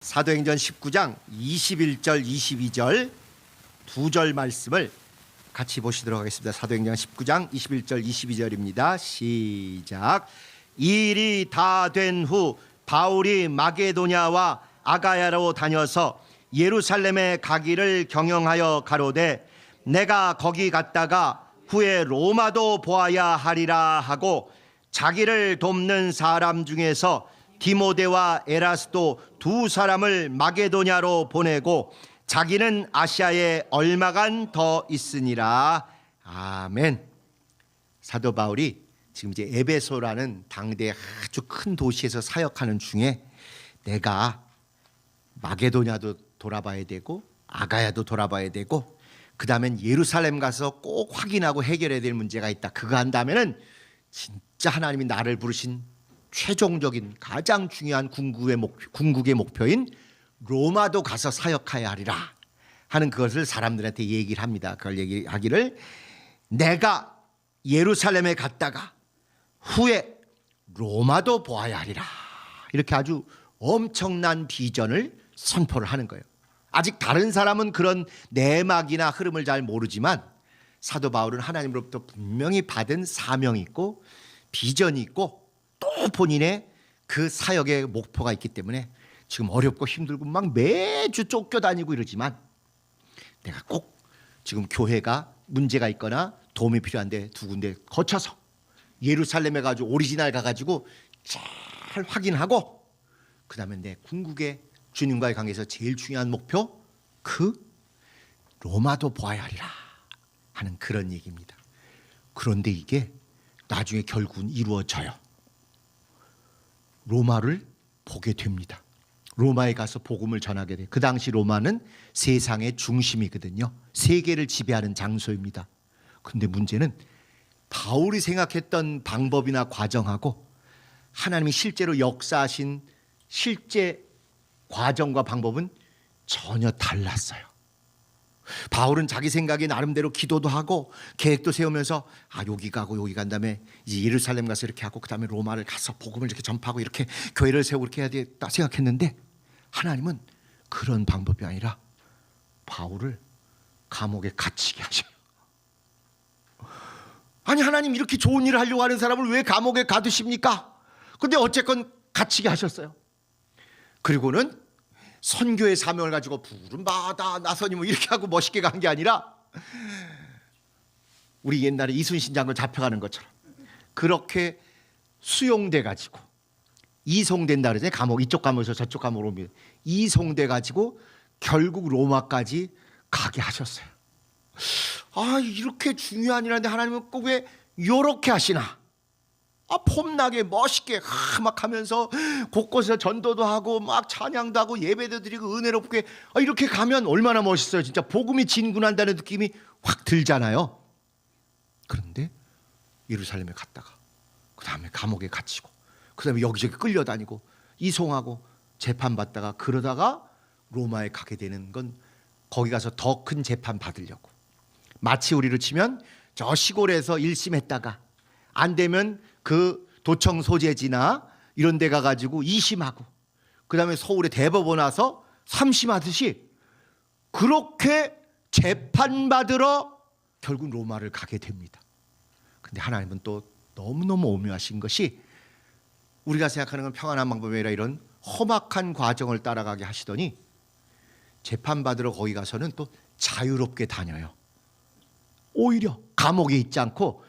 사도행전 19장 21절 22절 두 절 말씀을 같이 보시도록 하겠습니다. 사도행전 19장 21절 22절입니다. 시작. 이 일이 다 된 후 바울이 마게도냐와 아가야로 다녀서 예루살렘에 가기를 경영하여 가로되 내가 거기 갔다가 후에 로마도 보아야 하리라 하고 자기를 돕는 사람 중에서 디모데와 에라스도 두 사람을 마게도냐로 보내고 자기는 아시아에 얼마간 더 있으니라. 아멘. 사도 바울이 지금 이제 에베소라는 당대 아주 큰 도시에서 사역하는 중에 내가 마게도냐도 돌아봐야 되고 아가야도 돌아봐야 되고 그 다음엔 예루살렘 가서 꼭 확인하고 해결해야 될 문제가 있다. 그거 한다면은 진짜 하나님이 나를 부르신 최종적인 가장 중요한 궁극의 목표인 로마도 가서 사역해야 하리라 하는 그것을 사람들한테 얘기를 합니다. 그걸 얘기하기를 내가 예루살렘에 갔다가 후에 로마도 보아야 하리라 이렇게 아주 엄청난 비전을 선포를 하는 거예요. 아직 다른 사람은 그런 내막이나 흐름을 잘 모르지만 사도 바울은 하나님으로부터 분명히 받은 사명이 있고 비전이 있고 또 본인의 그 사역의 목표가 있기 때문에 지금 어렵고 힘들고 막 매주 쫓겨다니고 이러지만 내가 꼭 지금 교회가 문제가 있거나 도움이 필요한데 두 군데 거쳐서 예루살렘에 가지고 오리지널 가가지고 잘 확인하고 그 다음에 내 궁극의 주님과의 관계에서 제일 중요한 목표 그 로마도 보아야 하리라 하는 그런 얘기입니다. 그런데 이게 나중에 결국은 이루어져요. 로마를 보게 됩니다. 로마에 가서 복음을 전하게 돼요. 그 당시 로마는 세상의 중심이거든요. 세계를 지배하는 장소입니다. 그런데 문제는 바울이 생각했던 방법이나 과정하고 하나님이 실제로 역사하신 실제 과정과 방법은 전혀 달랐어요. 바울은 자기 생각에 나름대로 기도도 하고 계획도 세우면서 여기 가고 여기 간 다음에 이제 예루살렘 가서 이렇게 하고 그 다음에 로마를 가서 복음을 이렇게 전파하고 이렇게 교회를 세우고 이렇게 해야 되겠다 생각했는데 하나님은 그런 방법이 아니라 바울을 감옥에 갇히게 하셔요. 아니 하나님 이렇게 좋은 일을 하려고 하는 사람을 왜 감옥에 가두십니까? 근데 어쨌건 갇히게 하셨어요. 그리고는 선교의 사명을 가지고 푸른 바다 나서니 뭐 이렇게 하고 멋있게 간 게 아니라 우리 옛날에 이순신 장군 잡혀가는 것처럼 그렇게 수용돼 가지고 이송된다 그러잖아요. 감옥 이쪽 감옥에서 저쪽 감옥으로 옵니다. 이송돼 가지고 결국 로마까지 가게 하셨어요. 이렇게 중요한 일인데 하나님은 꼭 왜 이렇게 하시나? 폼나게 멋있게 막 하면서 곳곳에서 전도도 하고 막 찬양도 하고 예배도 드리고 은혜롭게 이렇게 가면 얼마나 멋있어요. 진짜 복음이 진군한다는 느낌이 확 들잖아요. 그런데 예루살렘에 갔다가 그 다음에 감옥에 갇히고 그 다음에 여기저기 끌려다니고 이송하고 재판받다가 그러다가 로마에 가게 되는 건 거기 가서 더 큰 재판 받으려고 마치 우리로 치면 저 시골에서 1심 했다가 안 되면 그 도청 소재지나 이런 데 가가지고 2심하고 그 다음에 서울에 대법원 와서 3심 하듯이 그렇게 재판받으러 결국 로마를 가게 됩니다. 근데 하나님은 또 너무너무 오묘하신 것이 우리가 생각하는 건 평안한 방법이 아니라 이런 험악한 과정을 따라가게 하시더니 재판받으러 거기 가서는 또 자유롭게 다녀요. 오히려 감옥에 있지 않고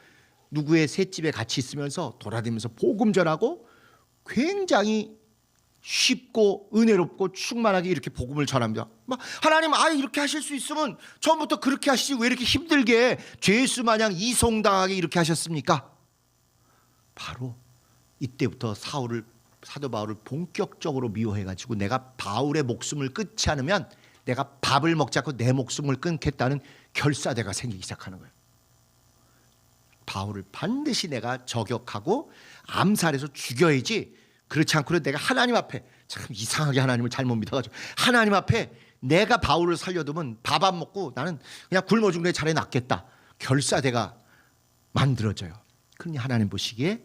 누구의 셋집에 같이 있으면서 돌아다니면서 복음 전하고 굉장히 쉽고 은혜롭고 충만하게 이렇게 복음을 전합니다. 하나님 이렇게 하실 수 있으면 처음부터 그렇게 하시지 왜 이렇게 힘들게 죄수 마냥 이송당하게 이렇게 하셨습니까? 바로 이때부터 사도 바울을 본격적으로 미워해가지고 내가 바울의 목숨을 끊지 않으면 내가 밥을 먹지 않고 내 목숨을 끊겠다는 결사대가 생기기 시작하는 거예요. 바울을 반드시 내가 저격하고 암살해서 죽여야지 그렇지 않고는 내가 하나님 앞에 참 이상하게 하나님을 잘못 믿어가지고 하나님 앞에 내가 바울을 살려두면 밥 안 먹고 나는 그냥 굶어 죽는 게 차라리 낫겠다 결사대가 만들어져요. 그러니 하나님 보시기에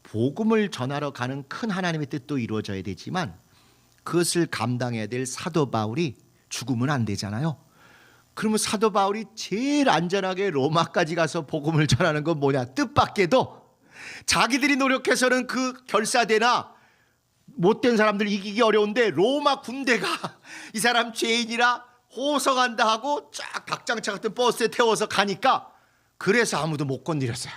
복음을 전하러 가는 큰 하나님의 뜻도 이루어져야 되지만 그것을 감당해야 될 사도 바울이 죽으면 안 되잖아요. 그러면 사도 바울이 제일 안전하게 로마까지 가서 복음을 전하는 건 뭐냐? 뜻밖에도 자기들이 노력해서는 그 결사대나 못된 사람들 이기기 어려운데 로마 군대가 이 사람 죄인이라 호송한다 하고 쫙 박장차 같은 버스에 태워서 가니까 그래서 아무도 못 건드렸어요.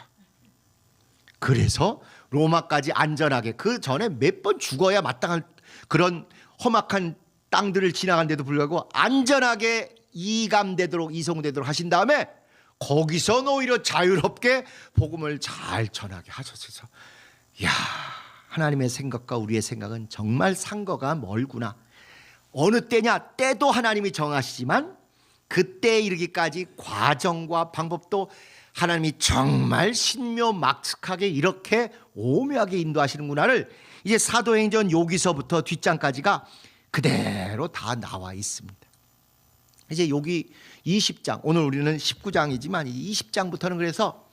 그래서 로마까지 안전하게, 그 전에 몇 번 죽어야 마땅한 그런 험악한 땅들을 지나간데도 불구하고 안전하게 이송되도록 하신 다음에 거기서는 오히려 자유롭게 복음을 잘 전하게 하셔서, 이야, 하나님의 생각과 우리의 생각은 정말 상거가 멀구나. 어느 때냐? 때도 하나님이 정하시지만 그때에 이르기까지 과정과 방법도 하나님이 정말 신묘막측하게 이렇게 오묘하게 인도하시는구나를 이제 사도행전 여기서부터 뒷장까지가 그대로 다 나와 있습니다. 이제 여기 20장, 오늘 우리는 19장이지만 20장부터는 그래서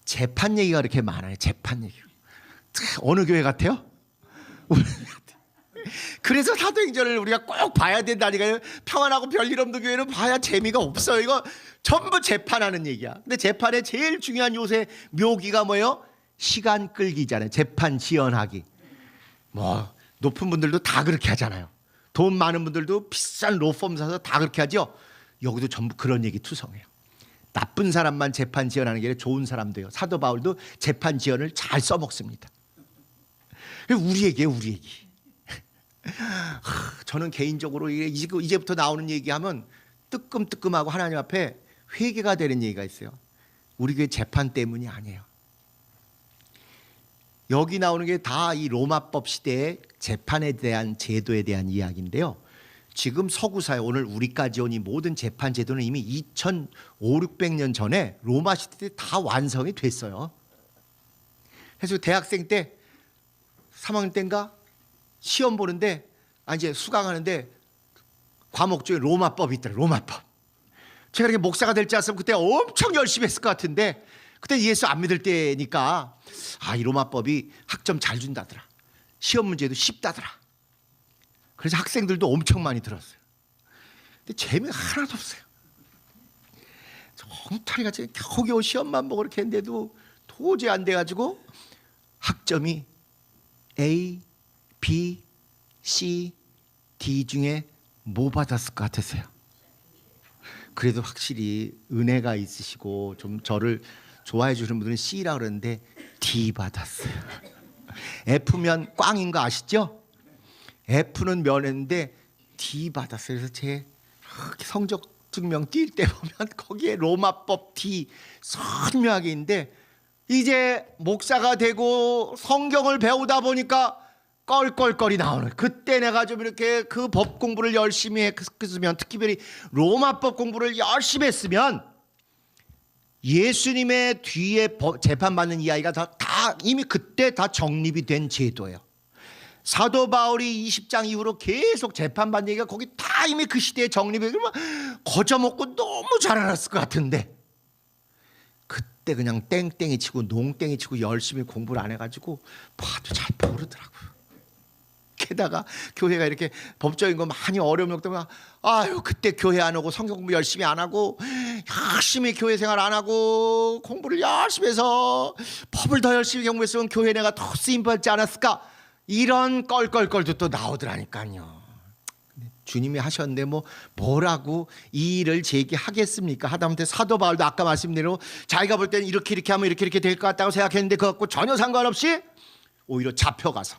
재판 얘기가 그렇게 많아요. 재판 얘기. 어느 교회 같아요? 그래서 사도행전을 우리가 꼭 봐야 된다니까요. 평안하고 별일 없는 교회는 봐야 재미가 없어요. 이거 전부 재판하는 얘기야. 근데 재판의 제일 중요한 요새 묘기가 뭐예요? 시간 끌기잖아요. 재판 지연하기. 뭐 높은 분들도 다 그렇게 하잖아요. 돈 많은 분들도 비싼 로펌 사서 다 그렇게 하죠. 여기도 전부 그런 얘기 투성해요. 나쁜 사람만 재판 지연하는 게 아니라 좋은 사람도요. 사도 바울도 재판 지연을 잘 써먹습니다. 우리 얘기예요, 우리 얘기. 저는 개인적으로 이제부터 나오는 얘기하면 뜨끔뜨끔하고 하나님 앞에 회개가 되는 얘기가 있어요. 우리 교회 재판 때문이 아니에요. 여기 나오는 게 다 이 로마법 시대의 재판에 대한 제도에 대한 이야기인데요. 지금 서구사회 오늘 우리까지 온 이 모든 재판 제도는 이미 2500~600년 전에 로마 시대 때 다 완성이 됐어요. 그래서 대학생 때 3학년 때인가 시험 보는데 이제 수강하는데 과목 중에 로마법이 있더라고요. 로마법. 제가 이렇게 목사가 될 줄 알았으면 그때 엄청 열심히 했을 것 같은데 그때 예수 안 믿을 때니까 이 로마법이 학점 잘 준다더라. 시험 문제도 쉽다더라. 그래서 학생들도 엄청 많이 들었어요. 근데 재미가 하나도 없어요. 엉터리같이 겨우겨우 시험만 보고 이렇게 했는데도 도저히 안 돼가지고 학점이 A, B, C, D 중에 뭐 받았을 것 같으세요? 그래도 확실히 은혜가 있으시고 좀 저를 좋아해 주시는 분들은 C라고 그러는데 D 받았어요. F면 꽝인 거 아시죠? F는 면했는데 D 받았어요. 그래서 제 성적 증명 뛸 때 보면 거기에 로마법 D 선명하게 있는데 이제 목사가 되고 성경을 배우다 보니까 껄껄거리 나오는, 그때 내가 좀 이렇게 그 법 공부를 열심히 했으면, 특히 로마법 공부를 열심히 했으면 예수님의 뒤에 재판받는 이야기가 다 이미 그때 다 정립이 된 제도예요. 사도 바울이 20장 이후로 계속 재판받는 얘기가 거기 다 이미 그 시대에 정립이, 그러면 거저먹고 너무 잘 알았을 것 같은데 그때 그냥 땡땡이 치고 농땡이 치고 열심히 공부를 안 해가지고 봐도 잘 모르더라고요. 게다가 교회가 이렇게 법적인 거 많이 어려움이 없다면 그때 교회 안 오고 성경 공부 열심히 안 하고 열심히 교회 생활 안 하고 공부를 열심히 해서 법을 더 열심히 공부했으면 교회 내가 더 쓰임받지 않았을까, 이런 껄껄껄도 또 나오더라니까요. 주님이 하셨는데 뭐라고 이 일을 제기하겠습니까? 하다못해 사도 바울도 아까 말씀대로 자기가 볼 때는 이렇게 하면 이렇게 될 것 같다고 생각했는데 그거 갖고 전혀 상관없이 오히려 잡혀가서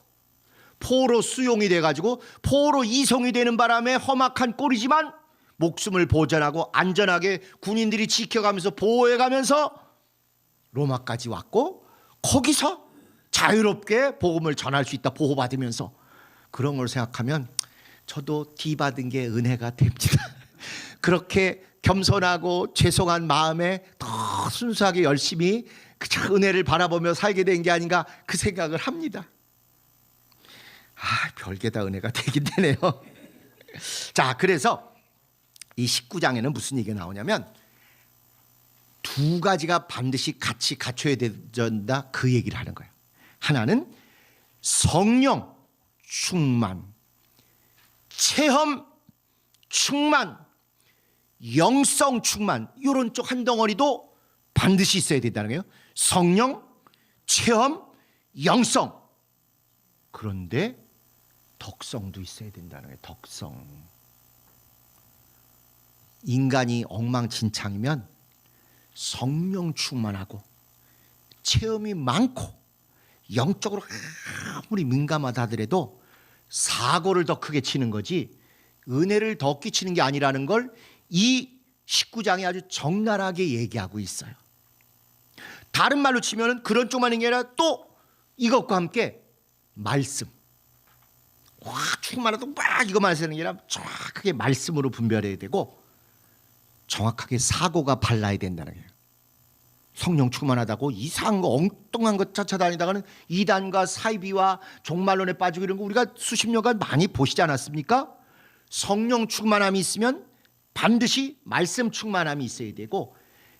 포로 수용이 돼가지고 포로 이송이 되는 바람에 험악한 꼴이지만 목숨을 보전하고 안전하게 군인들이 지켜가면서 보호해가면서 로마까지 왔고 거기서 자유롭게 복음을 전할 수 있다, 보호받으면서. 그런 걸 생각하면 저도 D 받은 게 은혜가 됩니다. 그렇게 겸손하고 죄송한 마음에 더 순수하게 열심히 그 은혜를 바라보며 살게 된 게 아닌가 그 생각을 합니다. 별게 다 은혜가 되긴 되네요. 자, 그래서 이 19장에는 무슨 얘기가 나오냐면 두 가지가 반드시 같이 갖춰야 된다, 그 얘기를 하는 거예요. 하나는 성령 충만, 체험 충만, 영성 충만, 이런 쪽 한 덩어리도 반드시 있어야 된다는 거예요. 성령, 체험, 영성. 그런데 덕성도 있어야 된다는 거예요. 덕성. 인간이 엉망진창이면 성령 충만하고 체험이 많고 영적으로 아무리 민감하다 하더라도 사고를 더 크게 치는 거지 은혜를 더 끼치는 게 아니라는 걸 이 19장이 아주 적나라하게 얘기하고 있어요. 다른 말로 치면 그런 쪽만 있는 게 아니라 또 이것과 함께 말씀. 와, 충만하다고 막 이것만 쓰는 게 아니라 정확하게 말씀으로 분별해야 되고 정확하게 사고가 발라야 된다는 거예요. 성령 충만하다고 이상한 거 엉뚱한 거 쫓아다니다가는 이단과 사이비와 종말론에 빠지고 이런 거 우리가 수십 년간 많이 보시지 않았습니까? 성령 충만함이 있으면 반드시 말씀 충만함이 있어야 되고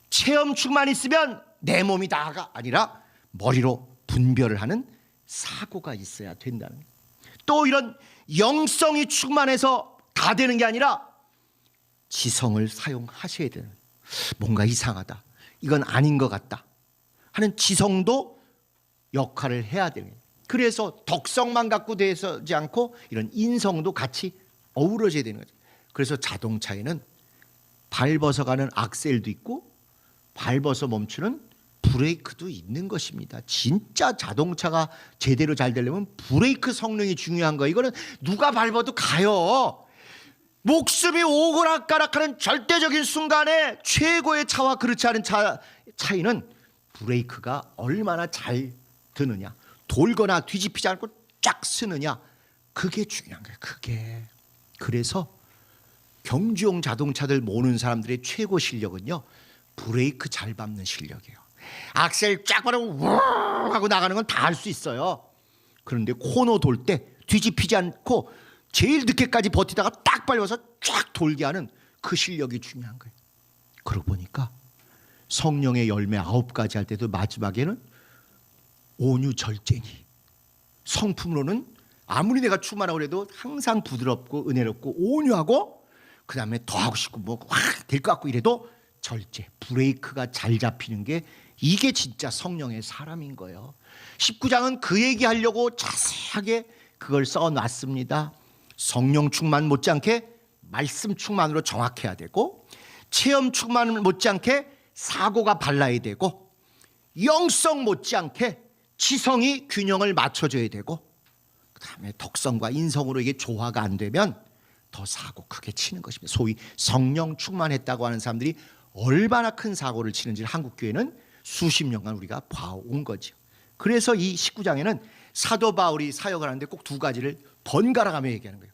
체험 충만이 있으면 내 몸이 다가 아니라 머리로 분별을 하는 사고가 있어야 된다는 거예요. 또 이런 영성이 충만해서 다 되는 게 아니라 지성을 사용하셔야 되는, 뭔가 이상하다, 이건 아닌 것 같다 하는 지성도 역할을 해야 되는 거예요. 그래서 덕성만 갖고 되지 않고 이런 인성도 같이 어우러져야 되는 거죠. 그래서 자동차에는 밟아서 가는 악셀도 있고 밟아서 멈추는 브레이크도 있는 것입니다. 진짜 자동차가 제대로 잘 되려면 브레이크 성능이 중요한 거예요. 이거는 누가 밟아도 가요. 목숨이 오그락가락하는 절대적인 순간에 최고의 차와 그렇지 않은 차이는 브레이크가 얼마나 잘 드느냐, 돌거나 뒤집히지 않고 쫙 쓰느냐, 그게 중요한 거예요. 그게. 그래서 경주용 자동차들 모는 사람들의 최고 실력은요, 브레이크 잘 밟는 실력이에요. 악셀 쫙 밟고 우 하고 나가는 건 다 할 수 있어요. 그런데 코너 돌 때 뒤집히지 않고 제일 늦게까지 버티다가 딱 밟아서 쫙 돌게 하는 그 실력이 중요한 거예요. 그러고 보니까 성령의 열매 9가지 할 때도 마지막에는 온유절제니, 성품으로는 아무리 내가 충만하고 그래도 항상 부드럽고 은혜롭고 온유하고 그 다음에 더 하고 싶고 뭐 될 것 같고 이래도 절제, 브레이크가 잘 잡히는 게 이게 진짜 성령의 사람인 거예요. 19장은 그 얘기하려고 자세하게 그걸 써놨습니다. 성령 충만 못지않게 말씀 충만으로 정확해야 되고, 체험 충만 못지않게 사고가 발라야 되고, 영성 못지않게 지성이 균형을 맞춰줘야 되고, 그 다음에 덕성과 인성으로 이게 조화가 안 되면 더 사고 크게 치는 것입니다. 소위 성령 충만했다고 하는 사람들이 얼마나 큰 사고를 치는지를 한국교회는 수십 년간 우리가 봐온 거죠. 그래서 이 19장에는 사도 바울이 사역을 하는데 꼭 2가지를 번갈아가며 얘기하는 거예요.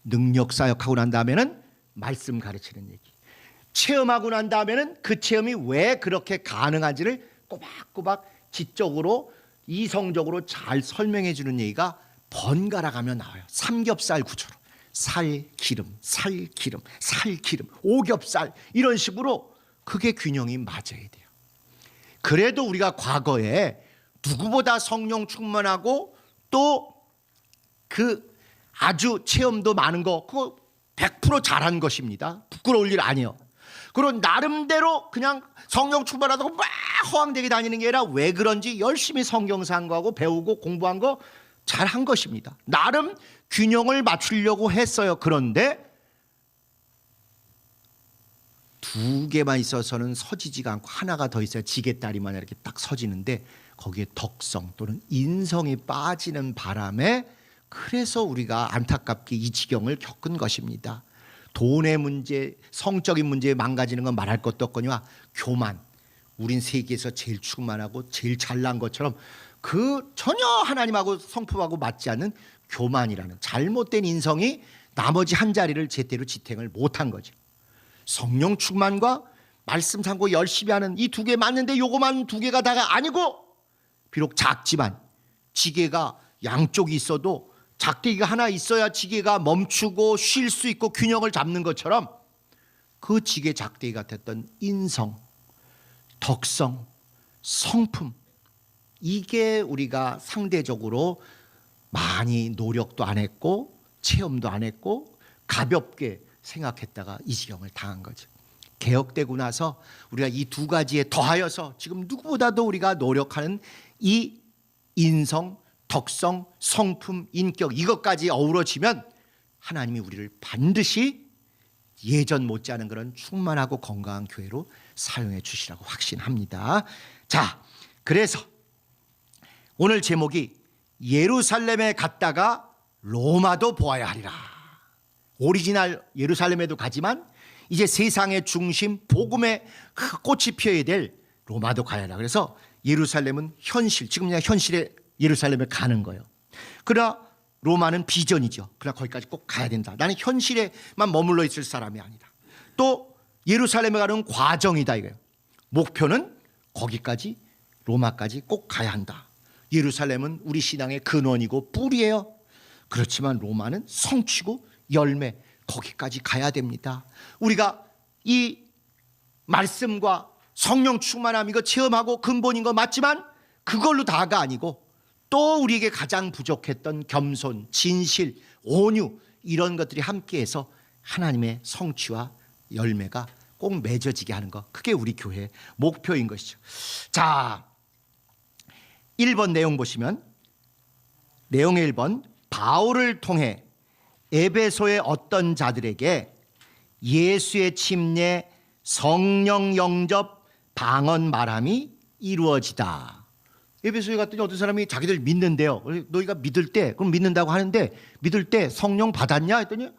능력 사역하고 난 다음에는 말씀 가르치는 얘기, 체험하고 난 다음에는 그 체험이 왜 그렇게 가능한지를 꼬박꼬박 지적으로 이성적으로 잘 설명해 주는 얘기가 번갈아가며 나와요. 삼겹살 구조로 살 기름, 살 기름, 살 기름, 오겹살 이런 식으로 그게 균형이 맞아야 돼요. 그래도 우리가 과거에 누구보다 성령 충만하고 또 그 아주 체험도 많은 거 그거 100% 잘한 것입니다. 부끄러울 일 아니에요. 그런 나름대로 그냥 성령 충만하다고 막 허황되게 다니는 게 아니라 왜 그런지 열심히 성경 상고하고 배우고 공부한 거 잘한 것입니다. 나름 균형을 맞추려고 했어요. 그런데 2개만 있어서는 서지지가 않고 하나가 더 있어야 지게다리만 이렇게 딱 서지는데 거기에 덕성 또는 인성이 빠지는 바람에 그래서 우리가 안타깝게 이 지경을 겪은 것입니다. 돈의 문제, 성적인 문제에 망가지는 건 말할 것도 없거니와 교만, 우린 세계에서 제일 충만하고 제일 잘난 것처럼 그 전혀 하나님하고 성품하고 맞지 않는 교만이라는 잘못된 인성이 나머지 한 자리를 제대로 지탱을 못한 거죠. 성령 충만과 말씀 상고 열심히 하는 이 2개 맞는데 요거만 2개가 다가 아니고, 비록 작지만 지게가 양쪽이 있어도 작대기가 하나 있어야 지게가 멈추고 쉴 수 있고 균형을 잡는 것처럼 그 지게 작대기 같았던 인성, 덕성, 성품, 이게 우리가 상대적으로 많이 노력도 안 했고 체험도 안 했고 가볍게 생각했다가 이 지경을 당한 거죠. 개혁되고 나서 우리가 이 두 가지에 더하여서 지금 누구보다도 우리가 노력하는 이 인성, 덕성, 성품, 인격, 이것까지 어우러지면 하나님이 우리를 반드시 예전 못지않은 그런 충만하고 건강한 교회로 사용해 주시라고 확신합니다. 자, 그래서 오늘 제목이 예루살렘에 갔다가 로마도 보아야 하리라. 오리지널 예루살렘에도 가지만 이제 세상의 중심, 복음의 꽃이 피어야 될 로마도 가야 하라. 그래서 예루살렘은 현실, 지금 그냥 현실의 예루살렘에 가는 거예요. 그러나 로마는 비전이죠. 그러나 거기까지 꼭 가야 된다. 나는 현실에만 머물러 있을 사람이 아니다. 또 예루살렘에 가는 과정이다 이거예요. 목표는 거기까지, 로마까지 꼭 가야 한다. 예루살렘은 우리 신앙의 근원이고 뿌리예요. 그렇지만 로마는 성취고 열매, 거기까지 가야 됩니다. 우리가 이 말씀과 성령 충만함 이거 체험하고 근본인 거 맞지만 그걸로 다가 아니고 또 우리에게 가장 부족했던 겸손, 진실, 온유 이런 것들이 함께해서 하나님의 성취와 열매가 꼭 맺어지게 하는 것, 그게 우리 교회의 목표인 것이죠. 자, 1번 내용 보시면 내용의 1번, 바울을 통해 에베소의 어떤 자들에게 예수의 침례, 성령 영접, 방언 말함이 이루어지다. 에베소에 갔더니 어떤 사람이 자기들 믿는데요. 너희가 믿을 때, 그럼 믿는다고 하는데 믿을 때 성령 받았냐 했더니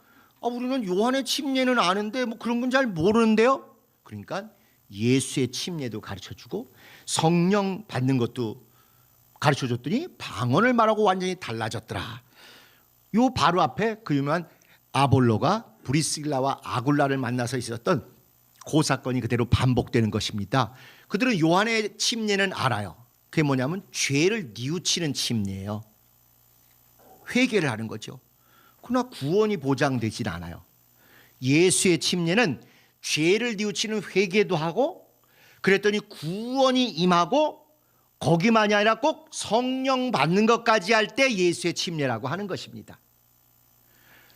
우리는 요한의 침례는 아는데 뭐 그런 건 잘 모르는데요. 그러니까 예수의 침례도 가르쳐주고 성령 받는 것도 가르쳐줬더니 방언을 말하고 완전히 달라졌더라. 요 바로 앞에 그 유명한 아볼로가 브리스길라와 아굴라를 만나서 있었던 그 사건이 그대로 반복되는 것입니다. 그들은 요한의 침례는 알아요. 그게 뭐냐면 죄를 뉘우치는 침례예요. 회개를 하는 거죠. 그러나 구원이 보장되진 않아요. 예수의 침례는 죄를 뉘우치는 회개도 하고 그랬더니 구원이 임하고 거기만이 아니라 꼭 성령 받는 것까지 할 때 예수의 침례라고 하는 것입니다.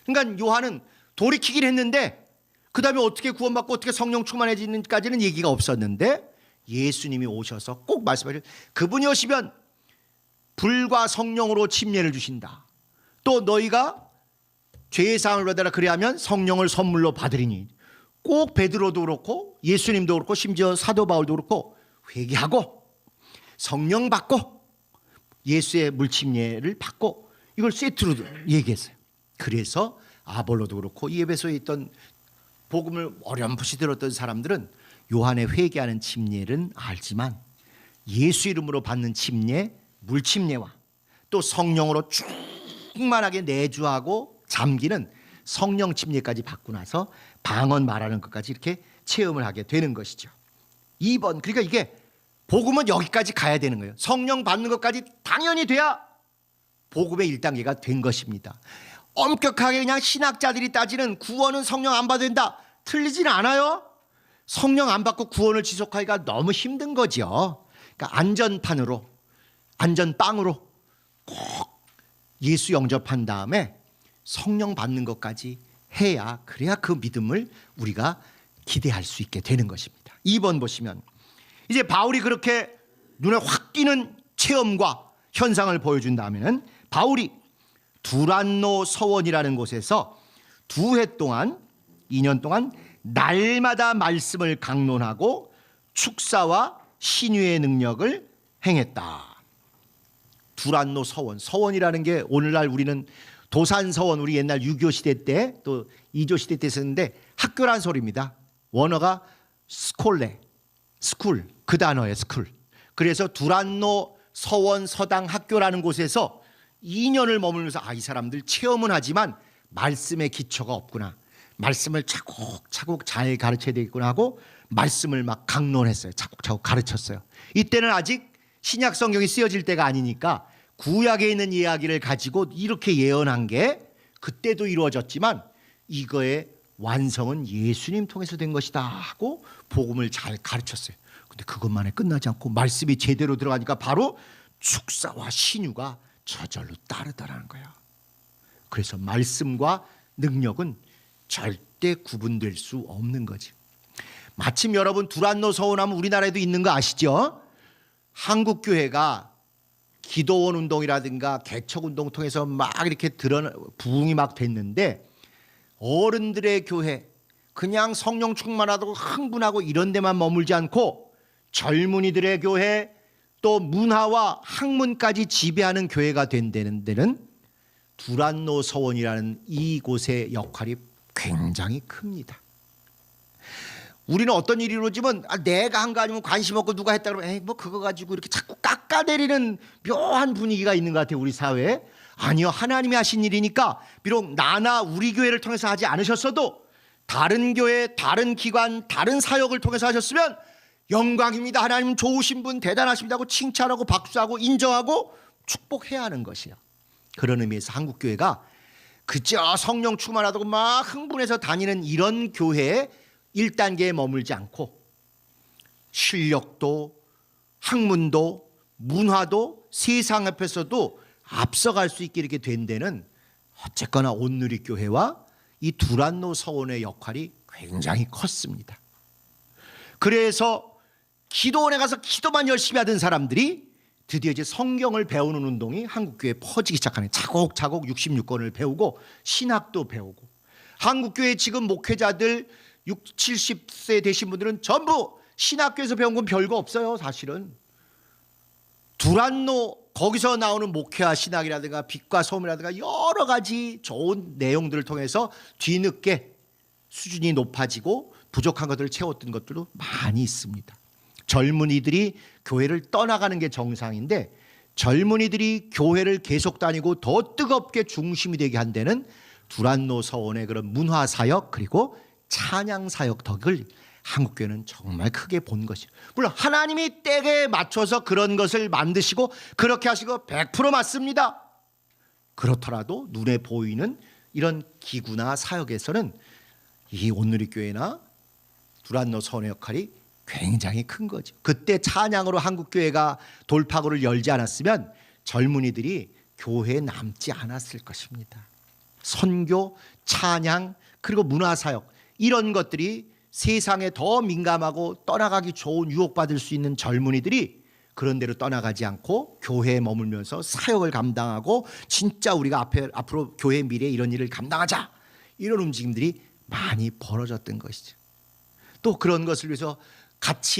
그러니까 요한은 돌이키긴 했는데 그 다음에 어떻게 구원받고 어떻게 성령 충만해지는지까지는 얘기가 없었는데 예수님이 오셔서 꼭 말씀하셨어요. 그분이 오시면 불과 성령으로 침례를 주신다. 또 너희가 죄의 사함을 받으라 그리하면 성령을 선물로 받으리니. 꼭 베드로도 그렇고 예수님도 그렇고 심지어 사도 바울도 그렇고 회개하고 성령 받고 예수의 물침례를 받고 이걸 세트로 얘기했어요. 그래서 아볼로도 그렇고 이 에베소에 있던 복음을 어렴풋이 들었던 사람들은 요한의 회개하는 침례는 알지만 예수 이름으로 받는 침례, 물침례와 또 성령으로 충만하게 내주하고 잠기는 성령 침례까지 받고 나서 방언 말하는 것까지 이렇게 체험을 하게 되는 것이죠. 2번, 그러니까 이게 복음은 여기까지 가야 되는 거예요. 성령 받는 것까지 당연히 돼야 복음의 1단계가 된 것입니다. 엄격하게 그냥 신학자들이 따지는 구원은 성령 안 받아야 된다, 틀리진 않아요. 성령 안 받고 구원을 지속하기가 너무 힘든 거죠. 그러니까 안전판으로, 안전빵으로 꼭 예수 영접한 다음에 성령 받는 것까지 해야, 그래야 그 믿음을 우리가 기대할 수 있게 되는 것입니다. 2번 보시면 이제 바울이 그렇게 눈에 확 띄는 체험과 현상을 보여준다면 바울이 두란노 서원이라는 곳에서 2해 동안, 2년 동안 날마다 말씀을 강론하고 축사와 신유의 능력을 행했다. 두란노 서원, 서원이라는 게 오늘날 우리는 도산서원, 우리 옛날 6.25 시대 때 또 2조 시대 때 쓰는데 학교란 소리입니다. 원어가 스콜레, 스쿨, 그 단어예요. 스쿨. 그래서 두란노 서원 서당 학교라는 곳에서 2년을 머물면서 이 사람들 체험은 하지만 말씀의 기초가 없구나, 말씀을 차곡차곡 잘 가르쳐야 되겠구나 하고 말씀을 막 강론했어요. 차곡차곡 가르쳤어요. 이때는 아직 신약 성경이 쓰여질 때가 아니니까 구약에 있는 이야기를 가지고 이렇게 예언한 게 그때도 이루어졌지만 이거의 완성은 예수님 통해서 된 것이다 하고 복음을 잘 가르쳤어요. 근데 그것만에 끝나지 않고 말씀이 제대로 들어가니까 바로 축사와 신유가 저절로 따르더라는 거예요. 그래서 말씀과 능력은 절대 구분될 수 없는 거지. 마침 여러분 두란노 서원하면 우리나라에도 있는 거 아시죠? 한국교회가 기도원 운동이라든가 개척운동 통해서 막 이렇게 부흥이 막 됐는데, 어른들의 교회, 그냥 성령 충만하다고 흥분하고 이런 데만 머물지 않고 젊은이들의 교회, 또 문화와 학문까지 지배하는 교회가 된다는 데는 두란노 서원이라는 이곳의 역할이 굉장히 큽니다. 우리는 어떤 일이 이루어지면 내가 한 거 아니면 관심 없고 누가 했다 그러면 에이 뭐 그거 가지고 이렇게 자꾸 깎아내리는 묘한 분위기가 있는 것 같아요, 우리 사회에. 아니요, 하나님이 하신 일이니까 비록 나나 우리 교회를 통해서 하지 않으셨어도 다른 교회, 다른 기관, 다른 사역을 통해서 하셨으면 영광입니다, 하나님 좋으신 분 대단하십니다 하고 칭찬하고 박수하고 인정하고 축복해야 하는 것이요. 그런 의미에서 한국교회가 그저 성령 충만하다고 막 흥분해서 다니는 이런 교회에 1단계에 머물지 않고 실력도 학문도 문화도 세상 앞에서도 앞서갈 수 있게 이렇게 된 데는 어쨌거나 온누리교회와 이 두란노 서원의 역할이 굉장히 컸습니다. 그래서 기도원에 가서 기도만 열심히 하던 사람들이 드디어 이제 성경을 배우는 운동이 한국교회에 퍼지기 시작하네. 차곡차곡 66권을 배우고 신학도 배우고, 한국교회 지금 목회자들 60, 70세 되신 분들은 전부 신학교에서 배운 건 별거 없어요. 사실은 두란노 거기서 나오는 목회와 신학이라든가 빛과 소음이라든가 여러 가지 좋은 내용들을 통해서 뒤늦게 수준이 높아지고 부족한 것들을 채웠던 것들도 많이 있습니다. 젊은이들이 교회를 떠나가는 게 정상인데, 젊은이들이 교회를 계속 다니고 더 뜨겁게 중심이 되게 한 데는 두란노 서원의 그런 문화사역 그리고 찬양사역 덕을 한국교회는 정말 크게 본 것이에요. 물론 하나님이 때에 맞춰서 그런 것을 만드시고 그렇게 하시고 100% 맞습니다. 그렇더라도 눈에 보이는 이런 기구나 사역에서는 이 온누리교회나 두란노 서원의 역할이 굉장히 큰 거죠. 그때 찬양으로 한국교회가 돌파구를 열지 않았으면 젊은이들이 교회에 남지 않았을 것입니다. 선교, 찬양, 그리고 문화사역 이런 것들이 세상에 더 민감하고 떠나가기 좋은 유혹받을 수 있는 젊은이들이 그런 데로 떠나가지 않고 교회에 머물면서 사역을 감당하고 진짜 우리가 앞으로 교회 미래에 이런 일을 감당하자, 이런 움직임들이 많이 벌어졌던 것이죠. 또 그런 것을 위해서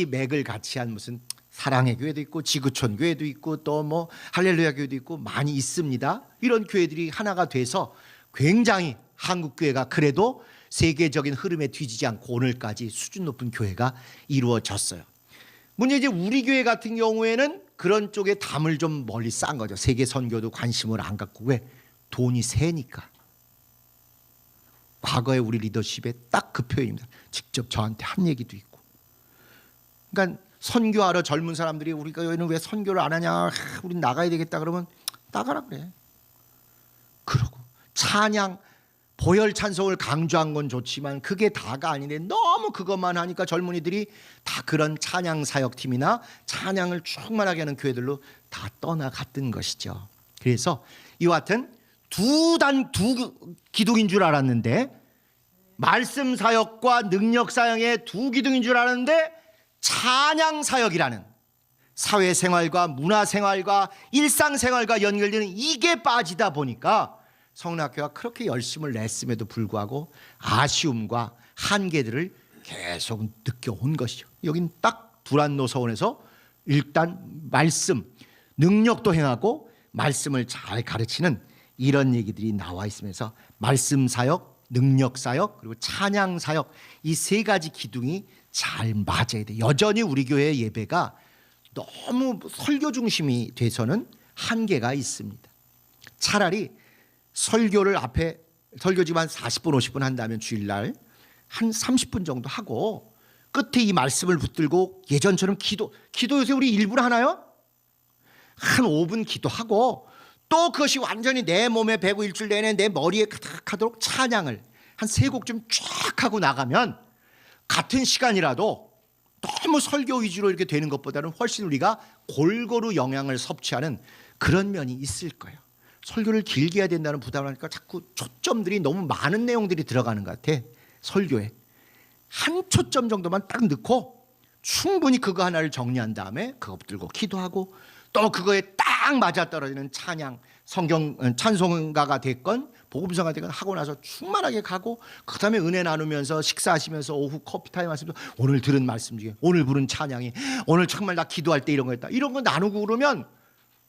맥을 같이 한 무슨 사랑의 교회도 있고 지구촌 교회도 있고 또 뭐 할렐루야 교회도 있고 많이 있습니다. 이런 교회들이 하나가 돼서 굉장히 한국교회가 그래도 세계적인 흐름에 뒤지지 않고 오늘까지 수준 높은 교회가 이루어졌어요. 문제 이제 우리 교회 같은 경우에는 그런 쪽에 담을 좀 멀리 싼 거죠. 세계 선교도 관심을 안 갖고. 왜? 돈이 세니까. 과거에 우리 리더십에 딱 그 표현입니다. 직접 저한테 한 얘기도 있고. 그러니까 선교하러 젊은 사람들이 우리 교회는 왜 선교를 안 하냐, 우린 나가야 되겠다 그러면 나가라 그래. 그러고 찬양 보혈 찬송을 강조한 건 좋지만 그게 다가 아닌데 너무 그것만 하니까 젊은이들이 다 그런 찬양 사역팀이나 찬양을 충만하게 하는 교회들로 다 떠나갔던 것이죠. 그래서 이와 같은 두 기둥인 줄 알았는데, 말씀 사역과 능력 사역의 두 기둥인 줄 알았는데 찬양 사역이라는 사회생활과 문화생활과 일상생활과 연결되는 이게 빠지다 보니까 성락교회가 그렇게 열심을 냈음에도 불구하고 아쉬움과 한계들을 계속 느껴온 것이죠. 여긴 딱 두란노 서원에서 일단 말씀, 능력도 행하고 말씀을 잘 가르치는 이런 얘기들이 나와 있으면서 말씀 사역, 능력 사역, 그리고 찬양 사역, 이 세 가지 기둥이 잘 맞아야 돼. 여전히 우리 교회의 예배가 너무 설교 중심이 돼서는 한계가 있습니다. 차라리 설교를 앞에 설교 지금 한 40분 50분 한다면 주일날 한 30분 정도 하고 끝에 이 말씀을 붙들고 예전처럼 기도 요새 우리 일부러 하나요? 한 5분 기도하고 또 그것이 완전히 내 몸에 배고 일주일 내내 내 머리에 가득하도록 찬양을 한 3곡 좀 쫙 하고 나가면 같은 시간이라도 너무 설교 위주로 이렇게 되는 것보다는 훨씬 우리가 골고루 영양을 섭취하는 그런 면이 있을 거예요. 설교를 길게 해야 된다는 부담을 하니까 자꾸 초점들이 너무 많은 내용들이 들어가는 것 같아. 설교에 한 초점 정도만 딱 넣고 충분히 그거 하나를 정리한 다음에 그거 들고 기도하고 또 그거에 딱 맞아떨어지는 찬양, 성경 찬송가가 됐건 복음서가 됐건 하고 나서 충만하게 가고 그 다음에 은혜 나누면서 식사하시면서 오후 커피타임 하시면서 오늘 들은 말씀 중에 오늘 부른 찬양이 오늘 정말 나 기도할 때 이런 거 했다 이런 거 나누고 그러면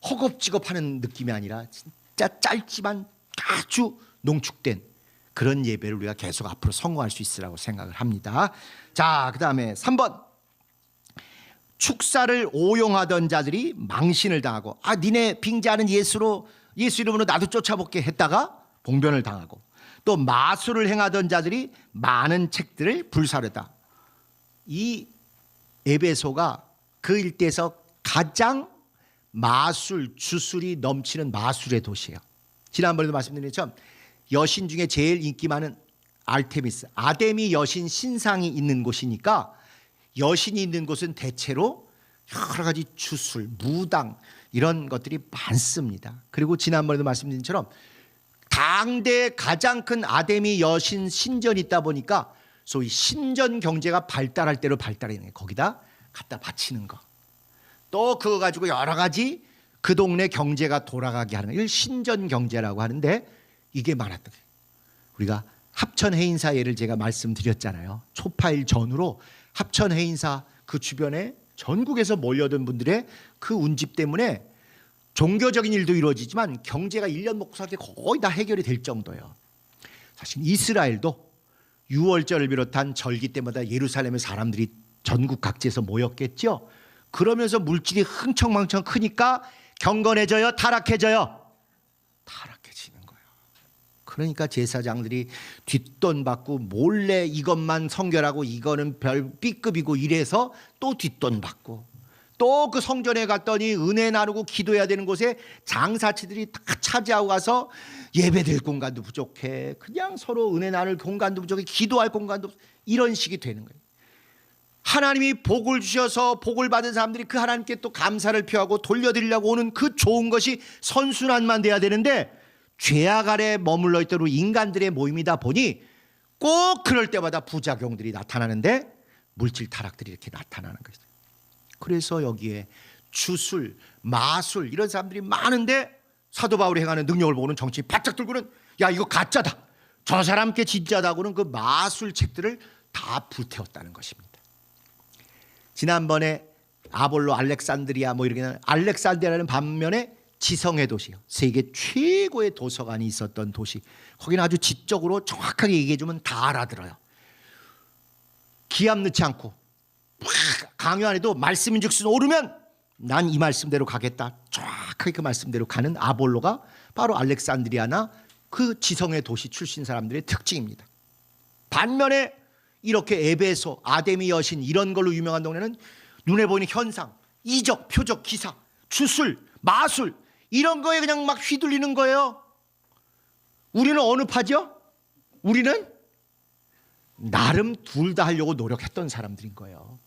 허겁지겁하는 느낌이 아니라 진짜 짧지만 아주 농축된 그런 예배를 우리가 계속 앞으로 성공할 수 있으라고 생각을 합니다. 자, 그 다음에 3번 축사를 오용하던 자들이 망신을 당하고 니네 빙자하는 예수 이름으로 나도 쫓아볼게 했다가 봉변을 당하고 또 마술을 행하던 자들이 많은 책들을 불사르다. 이 에베소가 그 일대에서 가장 마술, 주술이 넘치는 마술의 도시예요. 지난번에도 말씀드린 것처럼 여신 중에 제일 인기 많은 아르테미스, 아데미 여신 신상이 있는 곳이니까 여신이 있는 곳은 대체로 여러 가지 주술, 무당 이런 것들이 많습니다. 그리고 지난번에도 말씀드린 것처럼 당대 가장 큰 아데미 여신 신전이 있다 보니까 소위 신전 경제가 발달할 대로 발달하는 거예요. 거기다 갖다 바치는 거. 또 그거 가지고 여러 가지 그 동네 경제가 돌아가게 하는 이걸 신전 경제라고 하는데 이게 많았던 거예요. 우리가 합천 해인사 예를 제가 말씀드렸잖아요. 초파일 전후로 합천 해인사 그 주변에 전국에서 몰려든 분들의 그 운집 때문에 종교적인 일도 이루어지지만 경제가 1년 먹고 살게 거의 다 해결이 될 정도예요. 사실 이스라엘도 6월절을 비롯한 절기 때마다 예루살렘에 사람들이 전국 각지에서 모였겠죠. 그러면서 물질이 흥청망청 크니까 경건해져요, 타락해져요? 타락해지는 거예요. 그러니까 제사장들이 뒷돈 받고 몰래 이것만 성결하고 이거는 별 B급이고 이래서 또 뒷돈 받고 또 그 성전에 갔더니 은혜 나누고 기도해야 되는 곳에 장사치들이 다 차지하고 가서 예배드릴 공간도 부족해. 그냥 서로 은혜 나눌 공간도 부족해. 기도할 공간도 부족해. 이런 식이 되는 거예요. 하나님이 복을 주셔서 복을 받은 사람들이 그 하나님께 또 감사를 표하고 돌려드리려고 오는 그 좋은 것이 선순환만 돼야 되는데 죄악 아래 머물러 있도록 인간들의 모임이다 보니 꼭 그럴 때마다 부작용들이 나타나는데 물질 타락들이 이렇게 나타나는 거죠. 그래서 여기에 주술, 마술 이런 사람들이 많은데 사도 바울이 행하는 능력을 보고는 정신이 바짝 들고는 야 이거 가짜다. 저 사람께 진짜다고는 그 마술 책들을 다 불태웠다는 것입니다. 지난번에 아볼로 알렉산드리아 뭐 이렇게 알렉산드리아라는 반면에 지성의 도시요. 세계 최고의 도서관이 있었던 도시. 거기는 아주 지적으로 정확하게 얘기해 주면 다 알아들어요. 기합 넣지 않고 강요 안에도 말씀인즉슨 오르면 난 이 말씀대로 가겠다. 정확하게 그 말씀대로 가는 아볼로가 바로 알렉산드리아나 그 지성의 도시 출신 사람들의 특징입니다. 반면에 이렇게 에베소, 아데미 여신 이런 걸로 유명한 동네는 눈에 보이는 현상, 이적, 표적, 기사, 주술, 마술 이런 거에 그냥 막 휘둘리는 거예요. 우리는 어느 파죠? 우리는 나름 둘 다 하려고 노력했던 사람들인 거예요.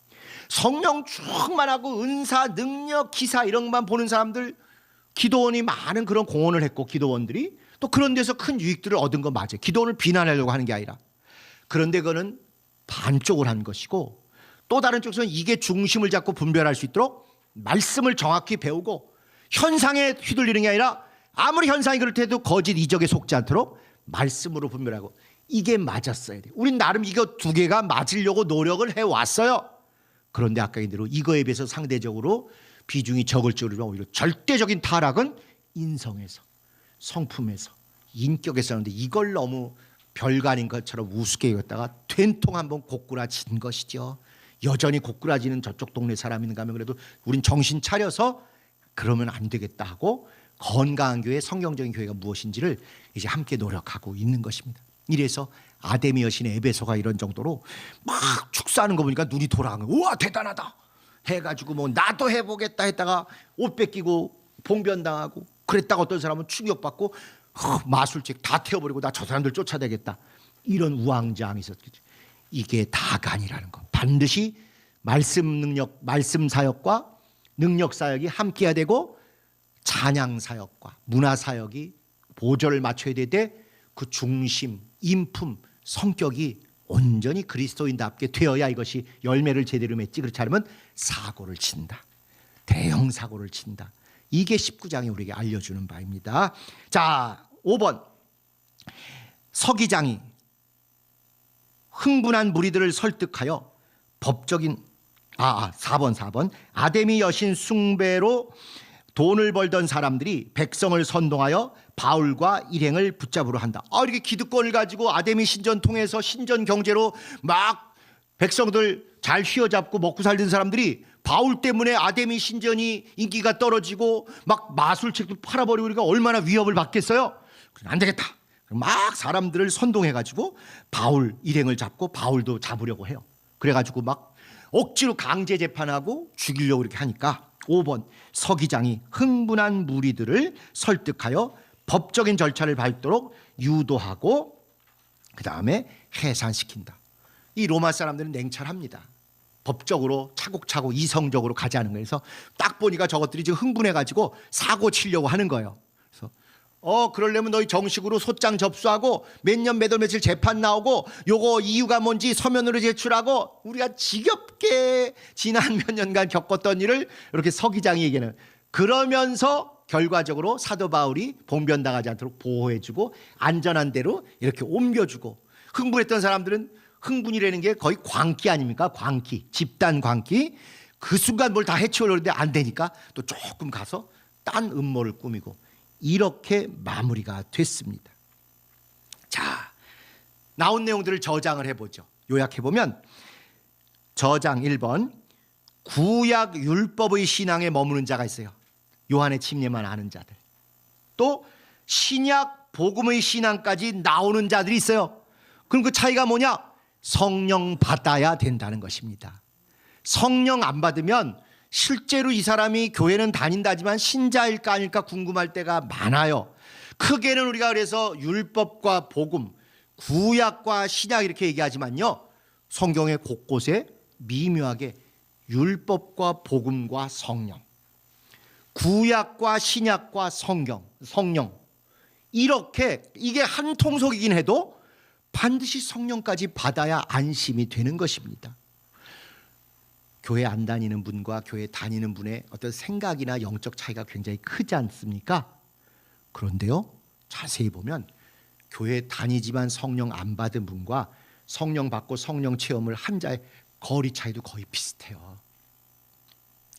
성령 충만하고 은사, 능력, 기사 이런 것만 보는 사람들 기도원이 많은 그런 공헌을 했고 기도원들이 또 그런 데서 큰 유익들을 얻은 건 맞아요. 기도원을 비난하려고 하는 게 아니라. 그런데 그거는 반쪽을 한 것이고 또 다른 쪽에서는 이게 중심을 잡고 분별할 수 있도록 말씀을 정확히 배우고 현상에 휘둘리는 게 아니라 아무리 현상이 그렇대도 거짓 이적에 속지 않도록 말씀으로 분별하고 이게 맞았어야 돼요. 우린 나름 이거 두 개가 맞으려고 노력을 해왔어요. 그런데 아까 얘기한 대로 이거에 비해서 상대적으로 비중이 적을 줄이면 오히려 절대적인 타락은 인성에서 성품에서 인격에서 하는데 이걸 너무 별거 아닌 것처럼 우습게 여겼다가 된통 한번 고꾸라진 것이죠. 여전히 고꾸라지는 저쪽 동네 사람인가 하면 그래도 우린 정신 차려서 그러면 안 되겠다 하고 건강한 교회, 성경적인 교회가 무엇인지를 이제 함께 노력하고 있는 것입니다. 이래서 아데미 여신의 에베소가 이런 정도로 막 축사하는 거 보니까 눈이 돌아간 거예요. 우와 대단하다 해가지고 뭐 나도 해보겠다 했다가 옷 뺏기고 봉변당하고 그랬다가 어떤 사람은 충격받고 마술책 다 태워버리고 나 저 사람들 쫓아내겠다 이런 우왕좌왕이 있었겠죠. 이게 다가 아니라는 거. 반드시 말씀 능력, 말씀 사역과 능력 사역이 함께해야 되고 찬양 사역과 문화 사역이 보조를 맞춰야 되되 그 중심, 인품, 성격이 온전히 그리스도인답게 되어야 이것이 열매를 제대로 맺지. 그렇지 않으면 사고를 친다. 대형 사고를 친다. 이게 19장이 우리에게 알려주는 바입니다. 자, 5번. 서기장이 흥분한 무리들을 설득하여 법적인 4번. 아데미 여신 숭배로 돈을 벌던 사람들이 백성을 선동하여 바울과 일행을 붙잡으러 한다. 이렇게 기득권을 가지고 아데미 신전 통해서 신전 경제로 막 백성들 잘 휘어잡고 먹고 살던 사람들이 바울 때문에 아데미 신전이 인기가 떨어지고 막 마술책도 팔아버리고 그러니까 얼마나 위협을 받겠어요. 안 되겠다. 막 사람들을 선동해가지고 바울 일행을 잡고 바울도 잡으려고 해요. 그래가지고 막 억지로 강제 재판하고 죽이려고 이렇게 하니까 5번 서기장이 흥분한 무리들을 설득하여 법적인 절차를 밟도록 유도하고 그 다음에 해산시킨다. 이 로마 사람들은 냉철합니다. 법적으로 차곡차곡 이성적으로 가자는 거예요. 그래서 딱 보니까 저것들이 지금 흥분해가지고 사고 치려고 하는 거예요. 그래서 그러려면 너희 정식으로 소장 접수하고 몇 년 몇 월 며칠 재판 나오고 요거 이유가 뭔지 서면으로 제출하고 우리가 지겹게 지난 몇 년간 겪었던 일을 이렇게 서기장이 얘기하는. 그러면서 결과적으로 사도 바울이 봉변당하지 않도록 보호해주고 안전한 데로 이렇게 옮겨주고. 흥분했던 사람들은 흥분이라는 게 거의 광기 아닙니까? 광기, 집단 광기. 그 순간 뭘 다 해치우려는데 안 되니까 또 조금 가서 딴 음모를 꾸미고 이렇게 마무리가 됐습니다. 자, 나온 내용들을 저장을 해보죠. 요약해보면 저장 1번 구약 율법의 신앙에 머무는 자가 있어요. 요한의 침례만 아는 자들. 또 신약 복음의 신앙까지 나오는 자들이 있어요. 그럼 그 차이가 뭐냐? 성령 받아야 된다는 것입니다. 성령 안 받으면 실제로 이 사람이 교회는 다닌다지만 신자일까 아닐까 궁금할 때가 많아요. 크게는 우리가 그래서 율법과 복음, 구약과 신약 이렇게 얘기하지만요, 성경의 곳곳에 미묘하게 율법과 복음과 성령, 구약과 신약과 성령 이렇게 이게 한 통속이긴 해도 반드시 성령까지 받아야 안심이 되는 것입니다. 교회 안 다니는 분과 교회 다니는 분의 어떤 생각이나 영적 차이가 굉장히 크지 않습니까? 그런데요, 자세히 보면 교회 다니지만 성령 안 받은 분과 성령 받고 성령 체험을 한 자의 거리 차이도 거의 비슷해요.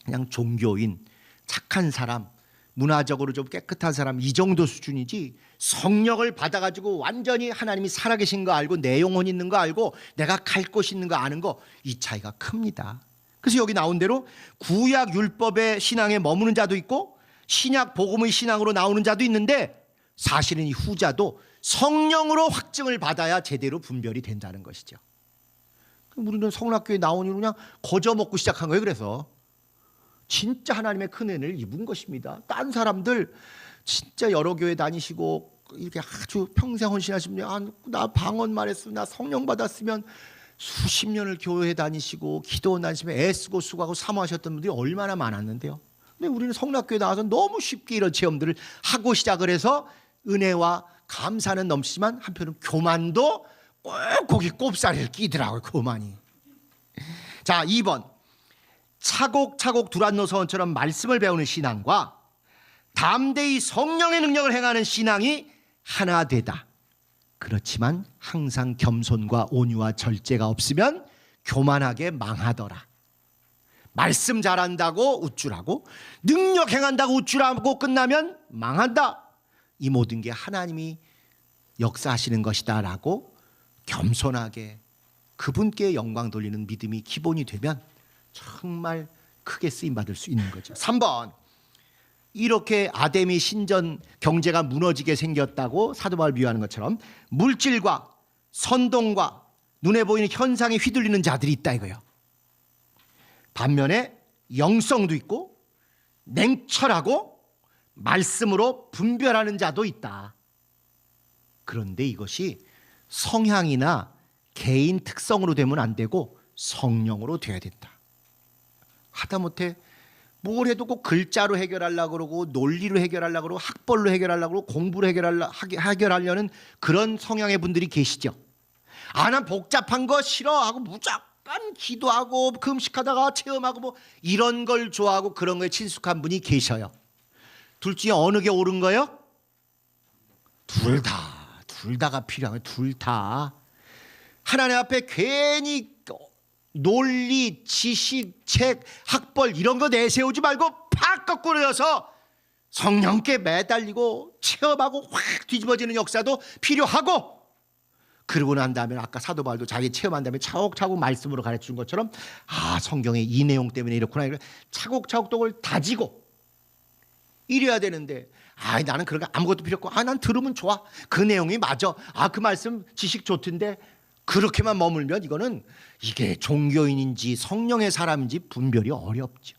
그냥 종교인, 착한 사람, 문화적으로 좀 깨끗한 사람 이 정도 수준이지 성령을 받아가지고 완전히 하나님이 살아계신 거 알고 내 영혼 있는 거 알고 내가 갈 곳 있는 거 아는 거 이 차이가 큽니다. 그래서 여기 나온 대로 구약 율법의 신앙에 머무는 자도 있고 신약 복음의 신앙으로 나오는 자도 있는데 사실은 이 후자도 성령으로 확증을 받아야 제대로 분별이 된다는 것이죠. 우리는 성락교회 나오니 그냥 거저 먹고 시작한 거예요. 그래서 진짜 하나님의 큰 은혜를 입은 것입니다. 딴 사람들 진짜 여러 교회 다니시고 이렇게 아주 평생 헌신하시면 나 방언만 했으면 나 성령 받았으면 수십 년을 교회 다니시고 기도 다니시면 애쓰고 수고하고 사모하셨던 분들이 얼마나 많았는데요. 근데 우리는 성락교회 나와서 너무 쉽게 이런 체험들을 하고 시작을 해서 은혜와 감사는 넘치지만 한편은 교만도 꼭 거기 꼽사리를 끼더라고요. 교만이. 자, 2번 차곡차곡 두란노 서원처럼 말씀을 배우는 신앙과 담대히 성령의 능력을 행하는 신앙이 하나 되다. 그렇지만 항상 겸손과 온유와 절제가 없으면 교만하게 망하더라. 말씀 잘한다고 우쭐하고 능력 행한다고 우쭐하고 끝나면 망한다. 이 모든 게 하나님이 역사하시는 것이다 라고 겸손하게 그분께 영광 돌리는 믿음이 기본이 되면 정말 크게 쓰임받을 수 있는 거죠. 3번 이렇게 아데미 신전 경제가 무너지게 생겼다고 사도 바울 비유하는 것처럼 물질과 선동과 눈에 보이는 현상에 휘둘리는 자들이 있다 이거예요. 반면에 영성도 있고 냉철하고 말씀으로 분별하는 자도 있다. 그런데 이것이 성향이나 개인 특성으로 되면 안 되고 성령으로 돼야 된다. 하다못해 뭘 해도 꼭 글자로 해결하려고 그러고 논리로 해결하려고 그러고 학벌로 해결하려고 그러고 공부로 해결하려는 그런 성향의 분들이 계시죠. 난 복잡한 거 싫어하고 무조건 기도하고 금식하다가 체험하고 뭐 이런 걸 좋아하고 그런 거에 친숙한 분이 계셔요. 둘 중에 어느 게 옳은 거예요? 둘 다가 필요한 거예요. 둘 다. 하나님 앞에 괜히 논리, 지식, 책, 학벌 이런 거 내세우지 말고 팍 거꾸로여서 성령께 매달리고 체험하고 확 뒤집어지는 역사도 필요하고, 그러고 난 다음에 아까 사도 바울도 자기 체험한 다음에 차곡차곡 말씀으로 가르치는 것처럼 성경의 이 내용 때문에 이렇구나, 이걸 차곡차곡 또 그걸 다지고 이래야 되는데, 나는 그런 거 아무것도 필요 없고 난 들으면 좋아, 그 내용이 맞아, 그 말씀 지식 좋던데, 그렇게만 머물면 이게 종교인인지 성령의 사람인지 분별이 어렵죠.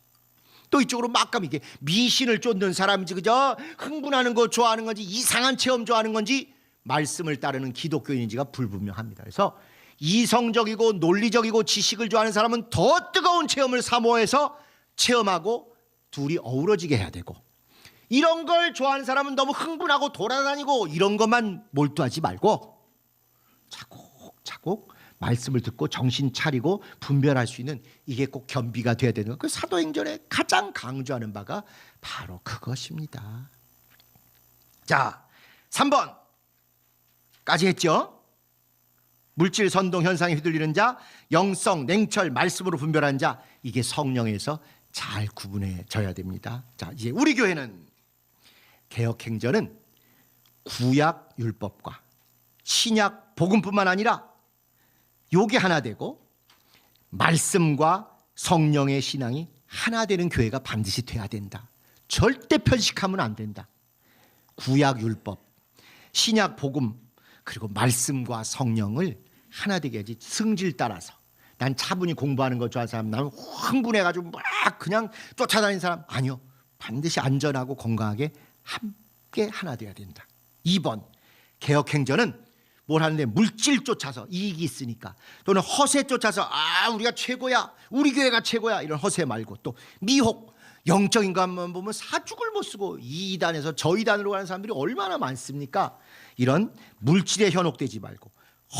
또 이쪽으로 막 가면 이게 미신을 쫓는 사람인지 그저 흥분하는 거 좋아하는 건지 이상한 체험 좋아하는 건지 말씀을 따르는 기독교인인지가 불분명합니다. 그래서 이성적이고 논리적이고 지식을 좋아하는 사람은 더 뜨거운 체험을 사모해서 체험하고 둘이 어우러지게 해야 되고, 이런 걸 좋아하는 사람은 너무 흥분하고 돌아다니고 이런 것만 몰두하지 말고 차곡차곡 말씀을 듣고 정신 차리고 분별할 수 있는, 이게 꼭 겸비가 돼야 되는 거. 그 사도행전에 가장 강조하는 바가 바로 그것입니다. 자, 3번까지 했죠. 물질, 선동, 현상에 휘둘리는 자, 영성, 냉철, 말씀으로 분별하는 자, 이게 성령에서 잘 구분해져야 됩니다. 자, 이제 우리 교회는 개혁행전은 구약 율법과 신약 복음뿐만 아니라 요게 하나 되고 말씀과 성령의 신앙이 하나 되는 교회가 반드시 돼야 된다. 절대 편식하면 안 된다. 구약 율법, 신약 복음, 그리고 말씀과 성령을 하나 되게 해야지. 승질 따라서 난 차분히 공부하는 거 좋아하는 사람, 나는 흥분해가지고 막 그냥 쫓아다니는 사람, 아니요. 반드시 안전하고 건강하게 함께 하나 돼야 된다. 2번, 개혁행전은 뭘 하는데 물질 쫓아서 이익이 있으니까, 또는 허세 쫓아서 우리가 최고야, 우리 교회가 최고야, 이런 허세 말고, 또 미혹, 영적인 것만 보면 사죽을 못 쓰고 이단에서 저이단으로 가는 사람들이 얼마나 많습니까? 이런 물질에 현혹되지 말고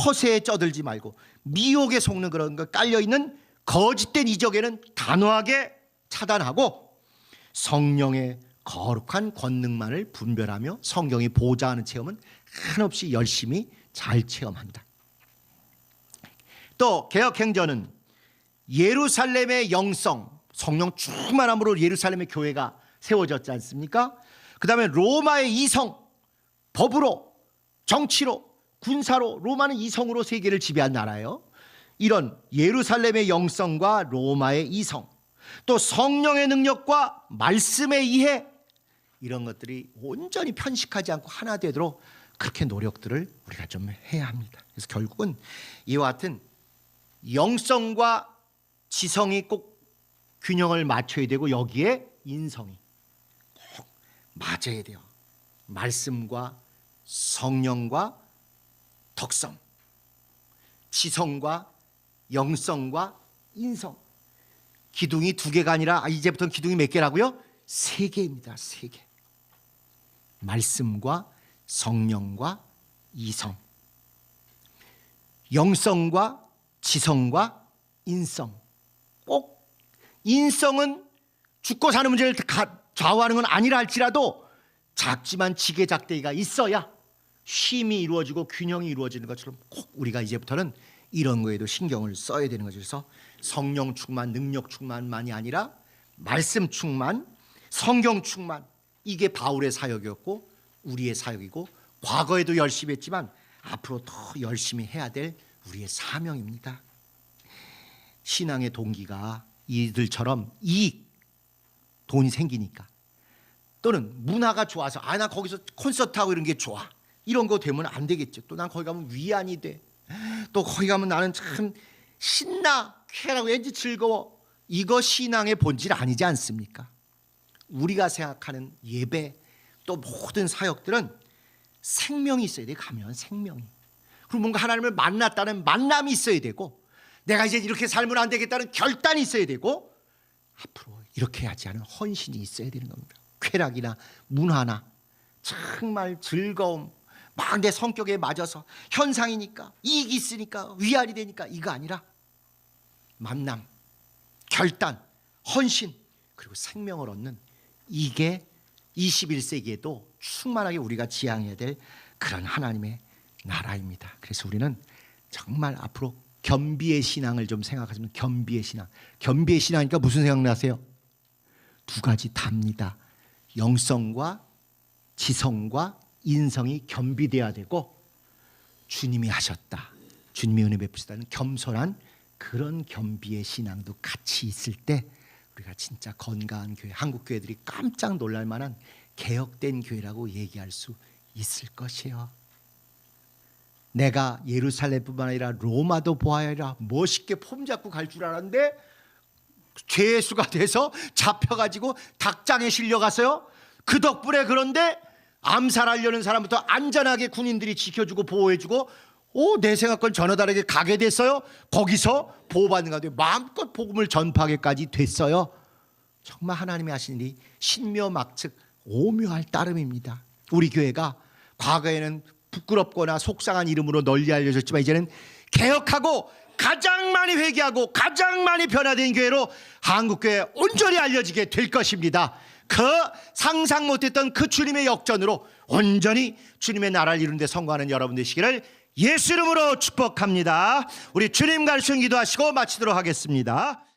허세에 쩌들지 말고 미혹에 속는 그런 거 깔려있는 거짓된 이적에는 단호하게 차단하고 성령의 거룩한 권능만을 분별하며 성경이 보좌하는 체험은 한없이 열심히 잘 체험한다. 또 개혁행전은 예루살렘의 영성, 성령 충만함으로 예루살렘의 교회가 세워졌지 않습니까? 그 다음에 로마의 이성, 법으로, 정치로, 군사로, 로마는 이성으로 세계를 지배한 나라예요. 이런 예루살렘의 영성과 로마의 이성, 또 성령의 능력과 말씀의 이해, 이런 것들이 온전히 편식하지 않고 하나 되도록 그렇게 노력들을 우리가 좀 해야 합니다. 그래서 결국은 이와 같은 영성과 지성이 꼭 균형을 맞춰야 되고, 여기에 인성이 꼭 맞아야 돼요. 말씀과 성령과 덕성, 지성과 영성과 인성. 기둥이 2개가 아니라 이제부터는 기둥이 몇 개라고요? 3개입니다. 3개. 말씀과 성령과 이성, 영성과 지성과 인성. 꼭 인성은 죽고 사는 문제를 좌우하는 건 아니라 할지라도 작지만 지게작대기가 있어야 쉼이 이루어지고 균형이 이루어지는 것처럼 꼭 우리가 이제부터는 이런 거에도 신경을 써야 되는 거죠. 그래서 성령 충만, 능력 충만만이 아니라 말씀 충만, 성경 충만, 이게 바울의 사역이었고 우리의 사역이고, 과거에도 열심히 했지만 앞으로 더 열심히 해야 될 우리의 사명입니다. 신앙의 동기가 이들처럼 이익, 돈이 생기니까, 또는 문화가 좋아서 나 거기서 콘서트하고 이런 게 좋아, 이런 거 되면 안 되겠죠. 또 난 거기 가면 위안이 돼, 또 거기 가면 나는 참 신나, 쾌하고 왠지 즐거워. 이거 신앙의 본질 아니지 않습니까? 우리가 생각하는 예배, 또 모든 사역들은 생명이 있어야 돼. 가면 생명이, 그리고 뭔가 하나님을 만났다는 만남이 있어야 되고, 내가 이제 이렇게 살면 안 되겠다는 결단이 있어야 되고, 앞으로 이렇게 하지 않은 헌신이 있어야 되는 겁니다. 쾌락이나 문화나 정말 즐거움, 막 내 성격에 맞아서 현상이니까 이익이 있으니까 위안이 되니까 이거 아니라 만남, 결단, 헌신 그리고 생명을 얻는 이게 21세기에도 충만하게 우리가 지향해야 될 그런 하나님의 나라입니다. 그래서 우리는 정말 앞으로 겸비의 신앙을 좀 생각하시면 겸비의 신앙. 겸비의 신앙이니까 무슨 생각나세요? 두 가지 답니다. 영성과 지성과 인성이 겸비돼야 되고 주님이 하셨다. 주님이 은혜 베푸시다는 겸손한 그런 겸비의 신앙도 같이 있을 때 우리가 진짜 건강한 교회, 한국 교회들이 깜짝 놀랄 만한 개혁된 교회라고 얘기할 수 있을 것이에요. 내가 예루살렘뿐만 아니라 로마도 보아야 하라 멋있게 폼 잡고 갈 줄 알았는데 죄수가 돼서 잡혀가지고 닭장에 실려갔어요. 그 덕분에 그런데 암살하려는 사람부터 안전하게 군인들이 지켜주고 보호해주고 내 생각과는 전혀 다르게 가게 됐어요. 거기서 보호받는 가운데 마음껏 복음을 전파하게까지 됐어요. 정말 하나님이 하신 일이 신묘막측 오묘할 따름입니다. 우리 교회가 과거에는 부끄럽거나 속상한 이름으로 널리 알려졌지만 이제는 개혁하고 가장 많이 회개하고 가장 많이 변화된 교회로 한국교회 온전히 알려지게 될 것입니다. 그 상상 못했던 그 주님의 역전으로 온전히 주님의 나라를 이루는 데 성공하는 여러분 되시기를 예수 이름으로 축복합니다. 우리 주님 가르쳐 기도하시고 마치도록 하겠습니다.